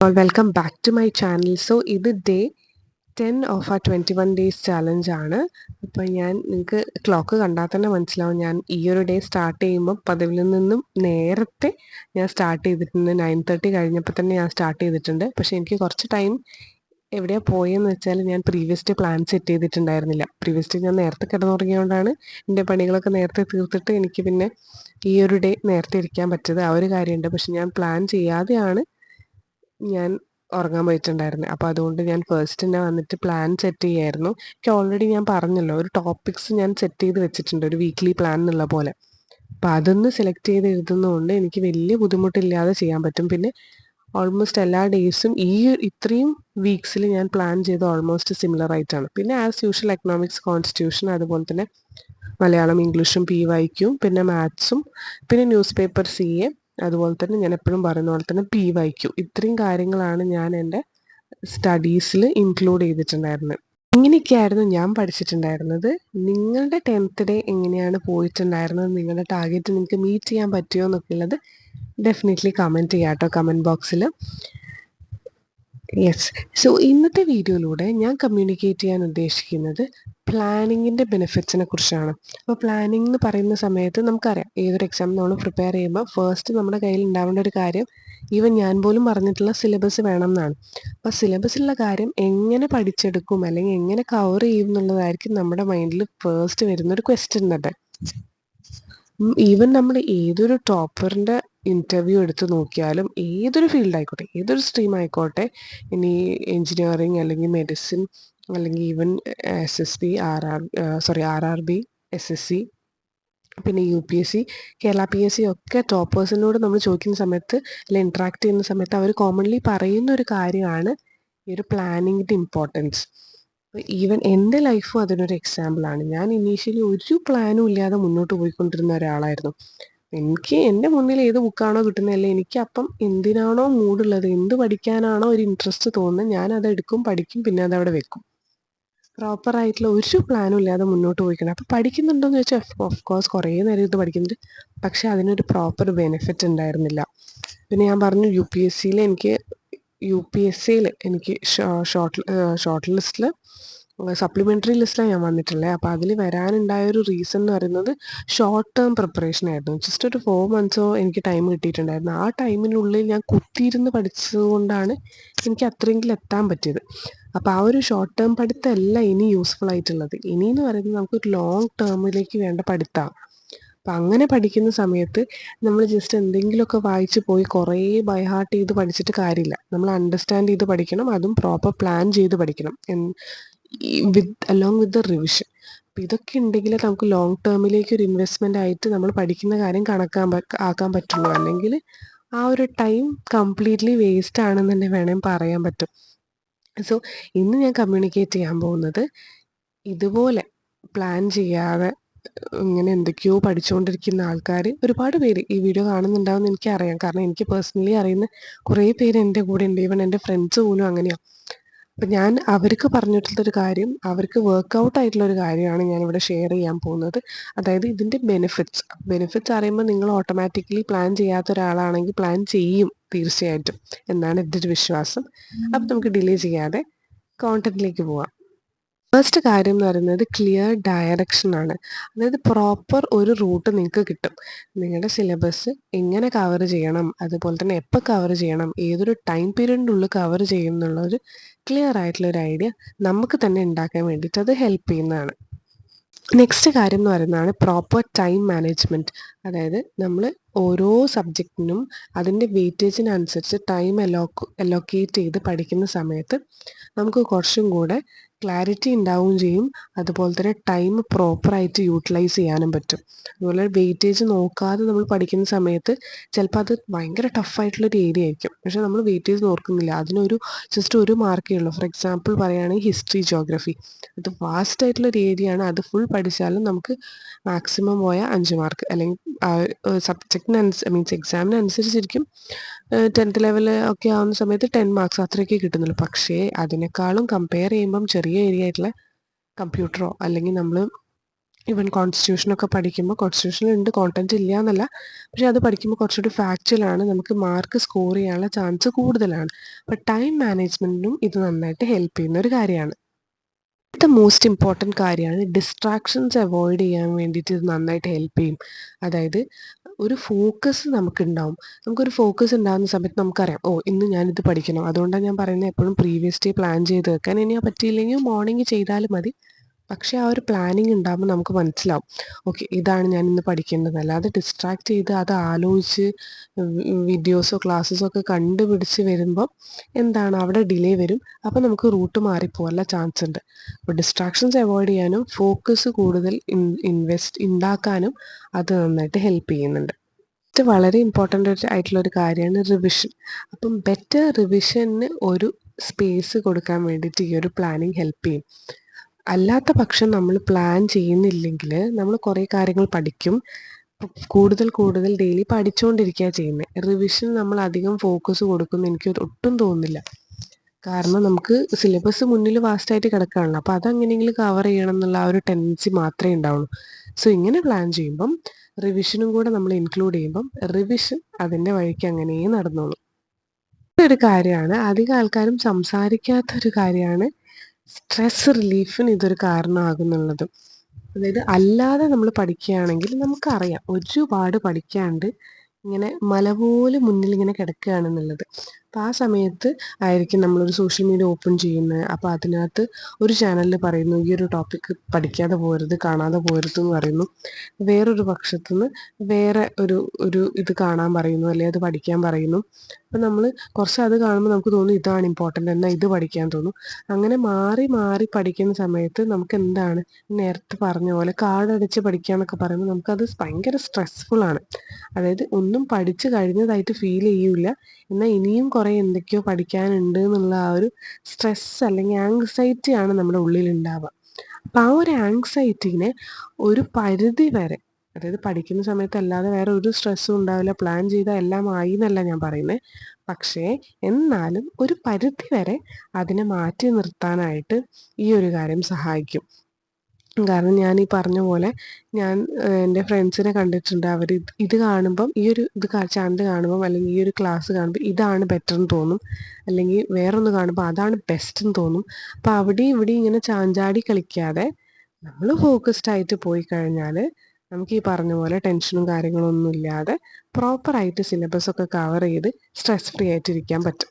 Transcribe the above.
All, welcome back to my channel. So ഇത് day 10 of ആ 21 days challenge ആണ്. അപ്പോൾ നിങ്ങൾക്ക് ക്ലോക്ക് കണ്ടാൽ തന്നെ മനസ്സിലാവും ഞാൻ ഈ ഒരു ഡേ സ്റ്റാർട്ട് ചെയ്യുമ്പോൾ പതിവിൽ നിന്നും നേരത്തെ ഞാൻ സ്റ്റാർട്ട് ചെയ്തിട്ടുണ്ട്. 9:30 കഴിഞ്ഞപ്പോൾ തന്നെ ഞാൻ സ്റ്റാർട്ട് ചെയ്തിട്ടുണ്ട്. പക്ഷേ എനിക്ക് കുറച്ച് ടൈം എവിടെയാണ് പോയെന്ന് വെച്ചാൽ ഞാൻ പ്രീവിയസ് ഡേ പ്ലാൻ സെറ്റ് ചെയ്തിട്ടുണ്ടായിരുന്നില്ല. പ്രീവിയസ് ഡേ ഞാൻ നേരത്തെ കിടന്നുറങ്ങിയതുകൊണ്ടാണ് എൻ്റെ പണികളൊക്കെ നേരത്തെ തീർത്തിട്ട് എനിക്ക് പിന്നെ ഈ ഒരു ഡേ നേരത്തെ ഇരിക്കാൻ പറ്റിയത്. ആ ഒരു കാര്യമുണ്ട്. പക്ഷെ ഞാൻ പ്ലാൻ ചെയ്യാതെയാണ് ഞാൻ ഉറങ്ങാൻ പോയിട്ടുണ്ടായിരുന്നത്. അപ്പോൾ അതുകൊണ്ട് ഞാൻ ഫസ്റ്റ് തന്നെ വന്നിട്ട് പ്ലാൻ സെറ്റ് ചെയ്യായിരുന്നു. എനിക്ക് ഓൾറെഡി ഞാൻ പറഞ്ഞല്ലോ, ഒരു ടോപ്പിക്സ് ഞാൻ സെറ്റ് ചെയ്ത് വെച്ചിട്ടുണ്ട്, ഒരു വീക്ക്ലി പ്ലാൻ എന്നുള്ള പോലെ. അപ്പോൾ അതൊന്ന് സെലക്ട് ചെയ്ത് എഴുതുന്നതുകൊണ്ട് എനിക്ക് വലിയ ബുദ്ധിമുട്ടില്ലാതെ ചെയ്യാൻ പറ്റും. പിന്നെ ഓൾമോസ്റ്റ് എല്ലാ ഡേയ്സും ഇത്രയും വീക്സിൽ ഞാൻ പ്ലാൻ ചെയ്ത് ഓൾമോസ്റ്റ് സിമിലർ ആയിട്ടാണ്. പിന്നെ ആസ് യൂഷ്വൽ എക്കണോമിക്സ്, കോൺസ്റ്റിറ്റ്യൂഷൻ, അതുപോലെ തന്നെ മലയാളം, ഇംഗ്ലീഷും, PYQ, പിന്നെ മാത്സും, പിന്നെ ന്യൂസ് പേപ്പർ CA, അതുപോലെ തന്നെ ഞാൻ എപ്പോഴും പറയുന്ന പോലെ തന്നെ PYQ. ഇത്രയും കാര്യങ്ങളാണ് ഞാൻ എൻ്റെ സ്റ്റഡീസിൽ ഇൻക്ലൂഡ് ചെയ്തിട്ടുണ്ടായിരുന്നത്. ഇങ്ങനെയൊക്കെയായിരുന്നു ഞാൻ പഠിച്ചിട്ടുണ്ടായിരുന്നത്. നിങ്ങളുടെ 10th ഡേ എങ്ങനെയാണ് പോയിട്ടുണ്ടായിരുന്നത്, നിങ്ങളുടെ ടാർഗറ്റ് നിങ്ങൾക്ക് മീറ്റ് ചെയ്യാൻ പറ്റുമോ എന്നൊക്കെ ഉള്ളത് ഡെഫിനറ്റ്ലി കമൻറ്റ് ചെയ്യാം കേട്ടോ, കമൻറ്റ് ബോക്സിൽ. യെസ്. സോ ഇന്നത്തെ വീഡിയോയിലൂടെ ഞാൻ കമ്മ്യൂണിക്കേറ്റ് ചെയ്യാൻ ഉദ്ദേശിക്കുന്നത് പ്ലാനിങ്ങിൻ്റെ ബെനിഫിറ്റ്സിനെ കുറിച്ചാണ്. അപ്പോൾ പ്ലാനിങ് എന്ന് പറയുന്ന സമയത്ത് നമുക്കറിയാം, ഏതൊരു എക്സാം നമ്മൾ പ്രിപ്പയർ ചെയ്യുമ്പോൾ ഫസ്റ്റ് നമ്മുടെ കയ്യിൽ ഉണ്ടാവേണ്ട ഒരു കാര്യം, ഈവൻ ഞാൻ പോലും പറഞ്ഞിട്ടുള്ള സിലബസ് വേണം എന്നാണ്. അപ്പോൾ സിലബസിലുള്ള കാര്യം എങ്ങനെ പഠിച്ചെടുക്കും അല്ലെങ്കിൽ എങ്ങനെ കവർ ചെയ്യും എന്നുള്ളതായിരിക്കും നമ്മുടെ മൈൻഡിൽ ഫസ്റ്റ് വരുന്നൊരു ക്വസ്റ്റ്യൻ തന്നെ. ഈവൻ നമ്മൾ ഏതൊരു ടോപ്പറിൻ്റെ ഇൻ്റർവ്യൂ എടുത്ത് നോക്കിയാലും ഏതൊരു ഫീൽഡ് ആയിക്കോട്ടെ, ഏതൊരു സ്ട്രീം ആയിക്കോട്ടെ, ഇനി എൻജിനീയറിങ് അല്ലെങ്കിൽ മെഡിസിൻ അല്ലെങ്കിൽ ഈവൻ SSB, RRB, SSC, പിന്നെ UPSC, കേരള PSC ഒക്കെ ടോപ്പേഴ്സിനോട് നമ്മൾ ചോദിക്കുന്ന സമയത്ത് അല്ലെങ്കിൽ ഇൻട്രാക്ട് ചെയ്യുന്ന സമയത്ത് അവർ കോമൺലി പറയുന്ന ഒരു കാര്യമാണ് ഈ ഒരു പ്ലാനിങ്ങിൻ്റെ ഇമ്പോർട്ടൻസ്. ഈവൻ എൻ്റെ ലൈഫും അതിനൊരു എക്സാമ്പിളാണ്. ഞാൻ ഇനീഷ്യലി ഒരു പ്ലാനും ഇല്ലാതെ മുന്നോട്ട് പോയിക്കൊണ്ടിരുന്ന ഒരാളായിരുന്നു. എനിക്ക് എൻ്റെ മുന്നിൽ ഏത് ബുക്കാണോ കിട്ടുന്നതല്ലേ, എനിക്ക് അപ്പം എന്തിനാണോ മൂഡുള്ളത്, എന്ത് പഠിക്കാനാണോ ഒരു ഇൻട്രസ്റ്റ് തോന്നുന്നത്, ഞാൻ അതെടുക്കും, പഠിക്കും, പിന്നെ അതവിടെ വെക്കും. പ്രോപ്പറായിട്ടുള്ള ഒരു പ്ലാനും ഇല്ലാതെ മുന്നോട്ട് പോയിക്കണം. അപ്പോൾ പഠിക്കുന്നുണ്ടോയെന്ന് ചോദിച്ചാൽ ഓഫ് കോഴ്സ് കുറേ നേരം ഇത് പഠിക്കുന്നുണ്ട്, പക്ഷേ അതിനൊരു പ്രോപ്പർ ബെനിഫിറ്റ് ഉണ്ടായിരുന്നില്ല. പിന്നെ ഞാൻ പറഞ്ഞു UPSCയിൽ എനിക്ക് ഷോർട്ട് ലിസ്റ്റിൽ സപ്ലിമെൻ്ററി ലിസ്റ്റിലാണ് ഞാൻ വന്നിട്ടുള്ളത്. അപ്പോൾ അതിൽ വരാനുണ്ടായ ഒരു റീസൺ എന്ന് പറയുന്നത് ഷോർട്ട് ടേം പ്രിപ്പറേഷൻ ആയിരുന്നു. ജസ്റ്റ് ഒരു 4 monthsോ എനിക്ക് ടൈം കിട്ടിയിട്ടുണ്ടായിരുന്നു. ആ ടൈമിനുള്ളിൽ ഞാൻ കുത്തിയിരുന്ന് പഠിച്ചതുകൊണ്ടാണ് എനിക്ക് അത്രയെങ്കിലും എത്താൻ പറ്റിയത്. അപ്പോൾ ആ ഒരു ഷോർട്ട് ടേം പഠിത്തമല്ല ഇനി യൂസ്ഫുൾ ആയിട്ടുള്ളത്. ഇനിയെന്ന് പറയുന്നത് നമുക്കൊരു ലോങ് ടേമിലേക്ക് വേണ്ട പഠിത്തമാണ്. അപ്പം അങ്ങനെ പഠിക്കുന്ന സമയത്ത് നമ്മൾ ജസ്റ്റ് എന്തെങ്കിലുമൊക്കെ വായിച്ച് പോയി കുറേ ബൈ ഹാർട്ട് ചെയ്ത് പഠിച്ചിട്ട് കാര്യമില്ല. നമ്മൾ അണ്ടർസ്റ്റാൻഡ് ചെയ്ത് പഠിക്കണം, അതും പ്രോപ്പർ പ്ലാൻ ചെയ്ത് പഠിക്കണം, അലോങ് വിത്ത് ദ റിവിഷൻ. അപ്പം ഇതൊക്കെ ഉണ്ടെങ്കിൽ നമുക്ക് ലോങ് ടേമിലേക്ക് ഒരു ഇൻവെസ്റ്റ്മെൻ്റ് ആയിട്ട് നമ്മൾ പഠിക്കുന്ന കാര്യം ആക്കാൻ പറ്റുള്ളൂ. അല്ലെങ്കിൽ ആ ഒരു ടൈം കംപ്ലീറ്റ്ലി വേസ്റ്റ് ആണെന്ന് തന്നെ വേണമെങ്കിൽ പറയാൻ പറ്റും. സോ ഇന്ന് ഞാൻ കമ്മ്യൂണിക്കേറ്റ് ചെയ്യാൻ പോകുന്നത്, ഇതുപോലെ പ്ലാൻ ചെയ്യാതെ ഇങ്ങനെ എന്തൊക്കെയോ പഠിച്ചുകൊണ്ടിരിക്കുന്ന ആൾക്കാർ ഒരുപാട് പേര് ഈ വീഡിയോ കാണുന്നുണ്ടാവുമെന്ന് എനിക്കറിയാം. കാരണം എനിക്ക് പേഴ്സണലി അറിയുന്ന കുറേ പേര് എൻ്റെ കൂടെ ഉണ്ട്. ഈവൻ എൻ്റെ ഫ്രണ്ട്സ് പോലും അങ്ങനെയാണ്. അപ്പം ഞാൻ അവർക്ക് പറഞ്ഞിട്ടുള്ളൊരു കാര്യം, അവർക്ക് വർക്കൗട്ട് ആയിട്ടുള്ളൊരു കാര്യമാണ് ഞാനിവിടെ ഷെയർ ചെയ്യാൻ പോകുന്നത്. അതായത് ഇതിൻ്റെ ബെനിഫിറ്റ്സ് അറിയുമ്പോൾ നിങ്ങൾ ഓട്ടോമാറ്റിക്കലി പ്ലാൻ ചെയ്യാത്ത ഒരാളാണെങ്കിൽ പ്ലാൻ ചെയ്യും തീർച്ചയായിട്ടും എന്നാണ് എൻ്റെ ഒരു വിശ്വാസം. അപ്പം നമുക്ക് ഡിലേ ചെയ്യാതെ കോണ്ടന്റിലേക്ക് പോവാം. ഫസ്റ്റ് കാര്യം എന്ന് പറയുന്നത് ക്ലിയർ ഡയറക്ഷനാണ്. അതായത് പ്രോപ്പർ ഒരു റൂട്ട് നിങ്ങൾക്ക് കിട്ടും. നിങ്ങളുടെ സിലബസ് എങ്ങനെ കവർ ചെയ്യണം, അതുപോലെ തന്നെ എപ്പോൾ കവർ ചെയ്യണം, ഏതൊരു ടൈം പീരീഡിൻ്റെ ഉള്ളിൽ കവർ ചെയ്യും എന്നുള്ളൊരു ക്ലിയർ ആയിട്ടുള്ളൊരു ഐഡിയ നമുക്ക് തന്നെ ഉണ്ടാക്കാൻ വേണ്ടിയിട്ട് അത് ഹെൽപ്പ് ചെയ്യുന്നതാണ്. നെക്സ്റ്റ് കാര്യം എന്ന് പറയുന്നതാണ് പ്രോപ്പർ ടൈം മാനേജ്മെൻറ്റ്. അതായത് നമ്മൾ ഓരോ സബ്ജക്റ്റിനും അതിൻ്റെ വെയിറ്റേജിനനുസരിച്ച് ടൈം അലോക്കേറ്റ് ചെയ്ത് പഠിക്കുന്ന സമയത്ത് നമുക്ക് കുറച്ചും കൂടെ ക്ലാരിറ്റി ഉണ്ടാവുകയും ചെയ്യും. അതുപോലെ തന്നെ ടൈം പ്രോപ്പറായിട്ട് യൂട്ടിലൈസ് ചെയ്യാനും പറ്റും. അതുപോലെ വെയിറ്റേജ് നോക്കാതെ നമ്മൾ പഠിക്കുന്ന സമയത്ത് ചിലപ്പോൾ അത് ഭയങ്കര ടഫായിട്ടുള്ളൊരു ഏരിയ ആയിരിക്കും, പക്ഷേ നമ്മൾ വെയിറ്റേജ് നോക്കുന്നില്ല, അതിനൊരു ജസ്റ്റ് ഒരു മാർക്കേ ഉള്ളൂ. ഫോർ എക്സാമ്പിൾ പറയുകയാണെങ്കിൽ ഹിസ്റ്ററി, ജോഗ്രഫി, അത് വാസ്റ്റ് ആയിട്ടുള്ളൊരു ഏരിയ ആണ്. അത് ഫുൾ പഠിച്ചാലും നമുക്ക് മാക്സിമം പോയാൽ 5 മാർക്ക്, അല്ലെങ്കിൽ എക്സാമിനനുസരിച്ചിരിക്കും. 10th ലെവൽ ഒക്കെ ആവുന്ന സമയത്ത് 10 മാർക്സ് അത്രയൊക്കെ കിട്ടുന്നുള്ളൂ. പക്ഷേ അതിനേക്കാളും കമ്പയർ ചെയ്യുമ്പം ചെറിയ ഏരിയ ആയിട്ടുള്ള കമ്പ്യൂട്ടറോ അല്ലെങ്കിൽ നമ്മൾ ഈവൻ കോൺസ്റ്റിറ്റ്യൂഷനൊക്കെ പഠിക്കുമ്പോൾ കോൺസ്റ്റിറ്റ്യൂഷനിലുണ്ട് കോണ്ടന്റ് ഇല്ല എന്നല്ല, പക്ഷെ അത് പഠിക്കുമ്പോൾ കുറച്ചുകൂടി ഫാക്ച്വലാണ്, നമുക്ക് മാർക്ക് സ്കോർ ചെയ്യാനുള്ള ചാൻസ് കൂടുതലാണ്. അപ്പോൾ ടൈം മാനേജ്മെൻറ്റിനും ഇത് നന്നായിട്ട് ഹെൽപ്പ് ചെയ്യുന്ന ഒരു കാര്യമാണ്. അടുത്ത മോസ്റ്റ് ഇമ്പോർട്ടൻറ്റ് കാര്യമാണ് ഡിസ്ട്രാക്ഷൻസ് അവോയ്ഡ് ചെയ്യാൻ വേണ്ടിയിട്ട് ഇത് നന്നായിട്ട് ഹെൽപ്പ് ചെയ്യും. അതായത് ഒരു ഫോക്കസ് നമുക്കുണ്ടാവും. നമുക്കൊരു ഫോക്കസ് ഉണ്ടാകുന്ന സമയത്ത് നമുക്കറിയാം, ഓ ഇന്ന് ഞാനിത് പഠിക്കണം. അതുകൊണ്ടാണ് ഞാൻ പറയുന്നത് എപ്പോഴും പ്രീവിയസ് ഡേ പ്ലാൻ ചെയ്ത് വെക്കാൻ. ഇനി ആ പറ്റിയില്ലെങ്കിൽ മോർണിംഗ് ചെയ്താലും മതി. പക്ഷേ ആ ഒരു പ്ലാനിങ് ഉണ്ടാകുമ്പോൾ നമുക്ക് മനസ്സിലാവും, ഓക്കെ ഇതാണ് ഞാൻ ഇന്ന് പഠിക്കേണ്ടത്. അല്ലാതെ ഡിസ്ട്രാക്ട് ചെയ്ത് അത് ആലോചിച്ച് വീഡിയോസോ ക്ലാസ്സസോ ഒക്കെ കണ്ടുപിടിച്ച് വരുമ്പോൾ എന്താണ് അവിടെ ഡിലേ വരും. അപ്പോൾ നമുക്ക് റൂട്ട് മാറിപ്പോകാനുള്ള ചാൻസ് ഉണ്ട്. അപ്പോൾ ഡിസ്ട്രാക്ഷൻസ് അവോയ്ഡ് ചെയ്യാനും ഫോക്കസ് കൂടുതൽ ഉണ്ടാക്കാനും അത് നന്നായിട്ട് ഹെൽപ്പ് ചെയ്യുന്നുണ്ട്. ഇത് വളരെ ഇമ്പോർട്ടൻ്റ് ആയിട്ടുള്ള ഒരു കാര്യമാണ് റിവിഷൻ. അപ്പം ബെറ്റർ റിവിഷന് ഒരു സ്പേസ് കൊടുക്കാൻ വേണ്ടിയിട്ട് ഈ ഒരു പ്ലാനിങ് ഹെൽപ്പ് ചെയ്യും. അല്ലാത്ത പക്ഷം നമ്മൾ പ്ലാൻ ചെയ്യുന്നില്ലെങ്കിൽ നമ്മൾ കുറേ കാര്യങ്ങൾ പഠിക്കും, കൂടുതൽ കൂടുതൽ ഡെയിലി പഠിച്ചുകൊണ്ടിരിക്കുക ചെയ്യുന്നത്. റിവിഷൻ നമ്മൾ അധികം ഫോക്കസ് കൊടുക്കുമെന്ന് എനിക്ക് ഒട്ടും തോന്നുന്നില്ല. കാരണം നമുക്ക് സിലബസ് മുന്നിൽ വാസ്റ്റായിട്ട് കിടക്കുകയാണല്ലോ, അപ്പോൾ അതെങ്ങനെയെങ്കിലും കവർ ചെയ്യണം എന്നുള്ള ആ ഒരു ടെൻഡൻസി മാത്രമേ ഉണ്ടാവുള്ളൂ. സോ ഇങ്ങനെ പ്ലാൻ ചെയ്യുമ്പം റിവിഷനും കൂടെ നമ്മൾ ഇൻക്ലൂഡ് ചെയ്യുമ്പം റിവിഷൻ അതിൻ്റെ വഴിക്ക് അങ്ങനെ നടന്നോളും. ഒരു കാര്യമാണ് അധികം ആൾക്കാരും സംസാരിക്കാത്തൊരു കാര്യമാണ് സ്ട്രെസ് റിലീഫിന് ഇതൊരു കാരണമാകുന്നുള്ളത്. അതായത് അല്ലാതെ നമ്മൾ പഠിക്കുകയാണെങ്കിൽ നമുക്കറിയാം ഒരുപാട് പഠിക്കാണ്ട് ഇങ്ങനെ മല പോലെ മുന്നിൽ ഇങ്ങനെ കിടക്കുകയാണെന്നുള്ളത്. അപ്പോൾ ആ സമയത്ത് ആയിരിക്കും നമ്മളൊരു സോഷ്യൽ മീഡിയ ഓപ്പൺ ചെയ്യുന്നത്. അപ്പോൾ അതിനകത്ത് ഒരു ചാനലിൽ പറയുന്നു ഈ ഒരു ടോപ്പിക്ക് പഠിക്കാതെ പോകരുത്, കാണാതെ പോകരുത് എന്ന് പറയുന്നു. വേറൊരു പക്ഷത്തു നിന്ന് വേറെ ഒരു ഒരു ഇത് കാണാൻ പറയുന്നു, അല്ലെങ്കിൽ അത് പഠിക്കാൻ പറയുന്നു. അപ്പം നമ്മൾ കുറച്ച് അത് കാണുമ്പോൾ നമുക്ക് തോന്നും ഇതാണ് ഇമ്പോർട്ടൻ്റ്, എന്നാൽ ഇത് പഠിക്കാൻ തോന്നും. അങ്ങനെ മാറി മാറി പഠിക്കുന്ന സമയത്ത് നമുക്ക് എന്താണ് നേരത്തെ പറഞ്ഞ പോലെ കാടടച്ച് പഠിക്കുക എന്നൊക്കെ പറയുമ്പോൾ നമുക്കത് ഭയങ്കര സ്ട്രെസ്ഫുള്ളാണ്. അതായത് ഒന്നും പഠിച്ചു കഴിഞ്ഞതായിട്ട് ഫീൽ ചെയ്യില്ല, എന്നാൽ ഇനിയും കുറേ എന്തൊക്കെയോ പഠിക്കാനുണ്ട് എന്നുള്ള ആ ഒരു സ്ട്രെസ് അല്ലെങ്കിൽ ആങ്സൈറ്റിയാണ് നമ്മുടെ ഉള്ളിലുണ്ടാവുക. അപ്പം ആ ഒരു ആങ്സൈറ്റീനെ ഒരു പരിധി വരെ, അതായത് പഠിക്കുന്ന സമയത്ത് അല്ലാതെ വേറെ ഒരു സ്ട്രെസ്സും ഉണ്ടാവില്ല, പ്ലാൻ ചെയ്താൽ എല്ലാം ആയി എന്നല്ല ഞാൻ പറയുന്നത്. പക്ഷേ എന്നാലും ഒരു പരിധി വരെ അതിനെ മാറ്റി നിർത്താനായിട്ട് ഈ ഒരു കാര്യം സഹായിക്കും. കാരണം ഞാൻ ഈ പറഞ്ഞ പോലെ ഞാൻ എൻ്റെ ഫ്രണ്ട്സിനെ കണ്ടിട്ടുണ്ട്. അവർ ഇത് കാണുമ്പം ഈ ഒരു ചാനൽ കാണുമ്പം അല്ലെങ്കിൽ ഈ ഒരു ക്ലാസ് കാണുമ്പോൾ ഇതാണ് ബെറ്റർ എന്ന് തോന്നും, അല്ലെങ്കിൽ വേറൊന്ന് കാണുമ്പോൾ അതാണ് ബെസ്റ്റ് എന്ന് തോന്നും. അപ്പോൾ അവിടെയും ഇവിടെയും ഇങ്ങനെ ചാഞ്ചാടി കളിക്കാതെ നമ്മൾ ഫോക്കസ്ഡ് ആയിട്ട് പോയി കഴിഞ്ഞാൽ നമുക്ക് ഈ പറഞ്ഞ പോലെ ടെൻഷനും കാര്യങ്ങളൊന്നും ഇല്ലാതെ പ്രോപ്പറായിട്ട് സിലബസ് ഒക്കെ കവർ ചെയ്ത് സ്ട്രെസ് ഫ്രീ ആയിട്ടിരിക്കാൻ പറ്റും.